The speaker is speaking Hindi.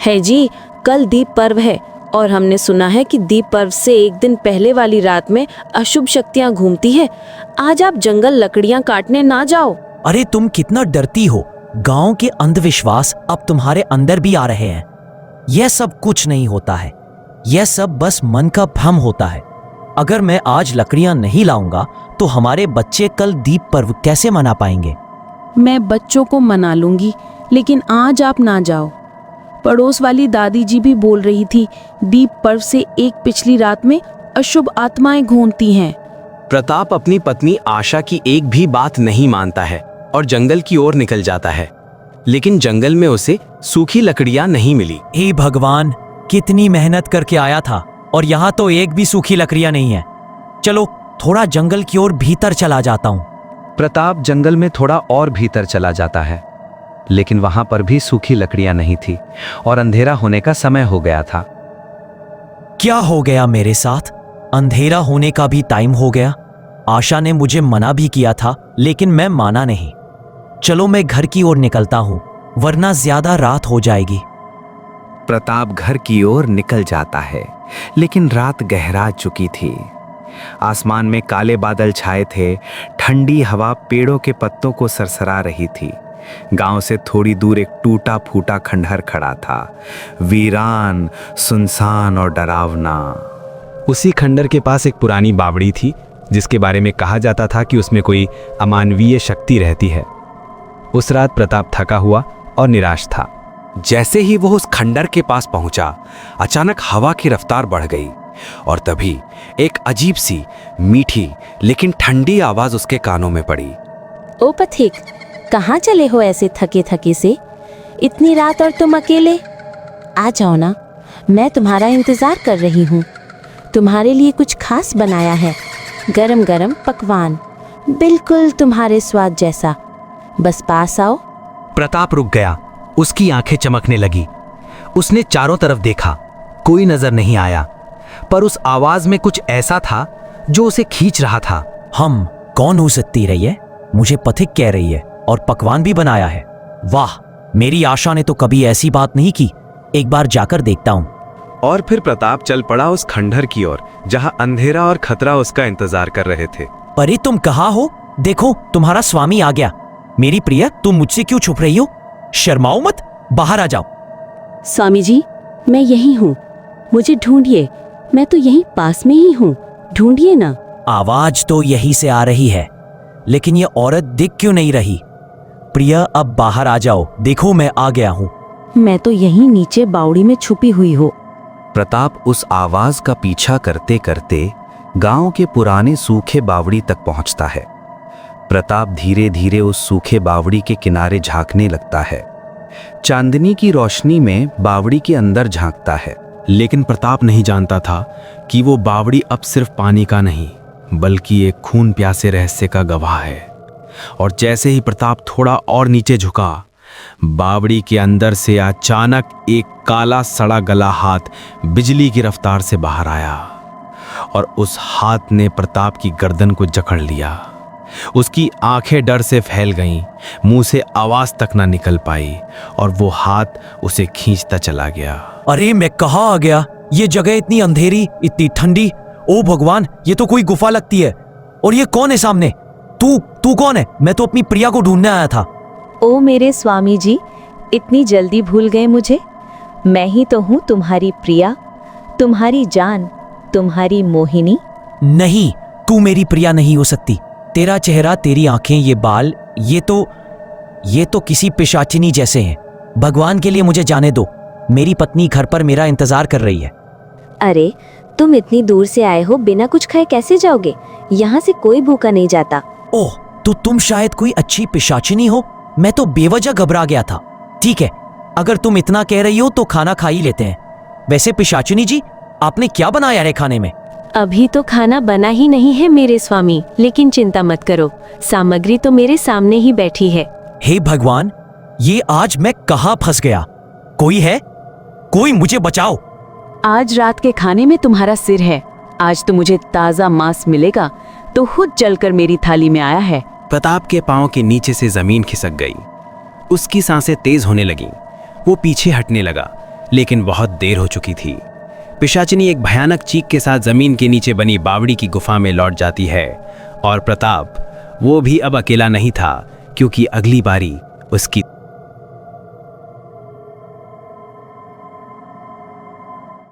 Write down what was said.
है जी, कल दीप पर्व है और हमने सुना है कि दीप पर्व से एक दिन पहले वाली रात में अशुभ शक्तियाँ घूमती है। आज आप जंगल लकड़ियाँ काटने ना जाओ। अरे तुम कितना डरती हो। गांव के अंधविश्वास अब तुम्हारे अंदर भी आ रहे हैं। यह सब कुछ नहीं होता है, यह सब बस मन का भ्रम होता है। अगर मैं आज लकड़ियां नहीं लाऊंगा तो हमारे बच्चे कल दीप पर्व कैसे मना पाएंगे? मैं बच्चों को मना लूंगी, लेकिन आज आप ना जाओ। पड़ोस वाली दादी जी भी बोल रही थी, दीप पर्व से एक पिछली रात में अशुभ आत्माएं घूमती हैं। प्रताप अपनी पत्नी आशा की एक भी बात नहीं मानता है और जंगल की ओर निकल जाता है, लेकिन जंगल में उसे सूखी लकड़ियां नहीं मिली। हे भगवान, कितनी मेहनत करके आया था और यहाँ तो एक भी सूखी लकड़ियां नहीं है। चलो थोड़ा जंगल की ओर भीतर चला जाता हूँ। प्रताप जंगल में थोड़ा और भीतर चला जाता है, लेकिन वहां पर भी सूखी लकड़ियां नहीं थी और अंधेरा होने का समय हो गया था। क्या हो गया मेरे साथ? अंधेरा होने का भी टाइम हो गया। आशा ने मुझे मना भी किया था, लेकिन मैं माना नहीं। चलो मैं घर की ओर निकलता हूँ, वरना ज्यादा रात हो जाएगी। प्रताप घर की ओर निकल जाता है, लेकिन रात गहरा चुकी थी। आसमान में काले बादल छाए थे, ठंडी हवा पेड़ों के पत्तों को सरसरा रही थी। गांव से थोड़ी दूर एक टूटा फूटा खंडहर खड़ा था, वीरान, सुनसान और डरावना। उसी खंडर के पास एक पुरानी बावड़ी थी, जिसके बारे में कहा जाता था कि उसमें कोई अमानवीय शक्ति रहती है। उस रात प्रताप थका हुआ और निराश था। जैसे ही वो उस खंडर के पास पहुंचा, अचानक हवा की रफ्तार बढ़ गई और तभी एक अजीब सी मीठी लेकिन ठंडी आवाज उसके कानों में पड़ी। ओ पथिक, कहाँ चले हो ऐसे थके थके से? इतनी रात और तुम अकेले? आ जाओ ना, मैं तुम्हारा इंतजार कर रही हूँ। तुम्हारे लिए कुछ खास बनाया है, गरम गरम पकवान, बिल्कुल तुम्हारे स्वाद जैसा। बस पास आओ। प्रताप रुक गया, उसकी आंखें चमकने लगी। उसने चारों तरफ देखा, कोई नजर नहीं आया, पर उस आवाज में कुछ ऐसा था जो उसे खींच रहा था। हम कौन हो सकती रही है? मुझे पथिक कह रही है और पकवान भी बनाया है। वाह, मेरी आशा ने तो कभी ऐसी बात नहीं की। एक बार जाकर देखता हूँ। और फिर प्रताप चल पड़ा उस खंडहर की ओर, जहां अंधेरा और खतरा उसका इंतजार कर रहे थे। अरे तुम कहाँ हो? देखो तुम्हारा स्वामी आ गया। मेरी प्रिया, तुम मुझसे क्यों छुप रही हो? शर्माओ मत, बाहर आ जाओ। स्वामी जी, मैं यही हूँ, मुझे ढूंढिए। मैं तो यहीं पास में ही हूँ, ढूंढिए ना। आवाज तो यहीं से आ रही है, लेकिन ये औरत दिख क्यों नहीं रही? प्रिया, अब बाहर आ जाओ, देखो मैं आ गया हूँ। मैं तो यहीं नीचे बावड़ी में छुपी हुई हूँ। प्रताप उस आवाज का पीछा करते करते गांव के पुराने सूखे बावड़ी तक पहुंचता है। प्रताप धीरे धीरे उस सूखे बावड़ी के किनारे झांकने लगता है। चांदनी की रोशनी में बावड़ी के अंदर झांकता है। लेकिन प्रताप नहीं जानता था कि वो बावड़ी अब सिर्फ पानी का नहीं, बल्कि एक खून प्यासे रहस्य का गवाह है। और जैसे ही प्रताप थोड़ा और नीचे झुका, बावड़ी के अंदर से अचानक एक काला सड़ा गला हाथ बिजली की रफ्तार से बाहर आया और उस हाथ ने प्रताप की गर्दन को जकड़ लिया। उसकी आंखें डर से फैल गईं, मुंह से आवाज तक ना निकल पाई और वो हाथ उसे खींचता चला गया। अरे मैं कहाँ आ गया? ये जगह इतनी अंधेरी, इतनी ठंडी। ओ भगवान, ये तो कोई गुफा लगती है। और ये कौन है सामने? तू कौन है? मैं तो अपनी प्रिया को ढूंढने आया था। ओ मेरे स्वामी जी, इतनी जल्दी भूल गए मुझे? मैं ही तो हूँ तुम्हारी प्रिया, तुम्हारी जान, तुम्हारी मोहिनी। नहीं, तू मेरी प्रिया नहीं हो सकती। तेरा चेहरा, तेरी आंखें, ये बाल, ये तो किसी पिशाचिनी जैसे हैं। भगवान के लिए मुझे जाने दो। मेरी पत्नी घर पर मेरा इंतजार कर रही है। अरे, तुम इतनी दूर से आए हो, बिना कुछ खाए कैसे जाओगे? यहाँ से कोई भूखा नहीं जाता। ओह, तो तुम शायद कोई अच्छी पिशाचिनी हो। मैं तो बेवजह घबरा गया था। ठीक है, अगर तुम इतना कह रही हो तो खाना खा ही लेते हैं। वैसे पिशाचिनी जी, आपने क्या बनाया है खाने में? अभी तो खाना बना ही नहीं है मेरे स्वामी, लेकिन चिंता मत करो, सामग्री तो मेरे सामने ही बैठी है। हे भगवान, ये आज मैं कहाँ फंस गया? कोई है? कोई मुझे बचाओ। आज रात के खाने में तुम्हारा सिर है। आज तो मुझे ताजा मांस मिलेगा, तो खुद चलकर मेरी थाली में आया है। प्रताप के पांव के नीचे से जमीन खिसक गई। उसकी सांसें तेज होने लगीं। वो पीछे हटने लगा, लेकिन बहुत देर हो चुकी थी। पिशाचिनी एक भयानक चीख के साथ जमीन के नीचे बनी बावड़ी की गुफा में लौट जाती है और प्रताप वो भी अब अकेला नहीं था, क्योंकि अगली बारी उसकी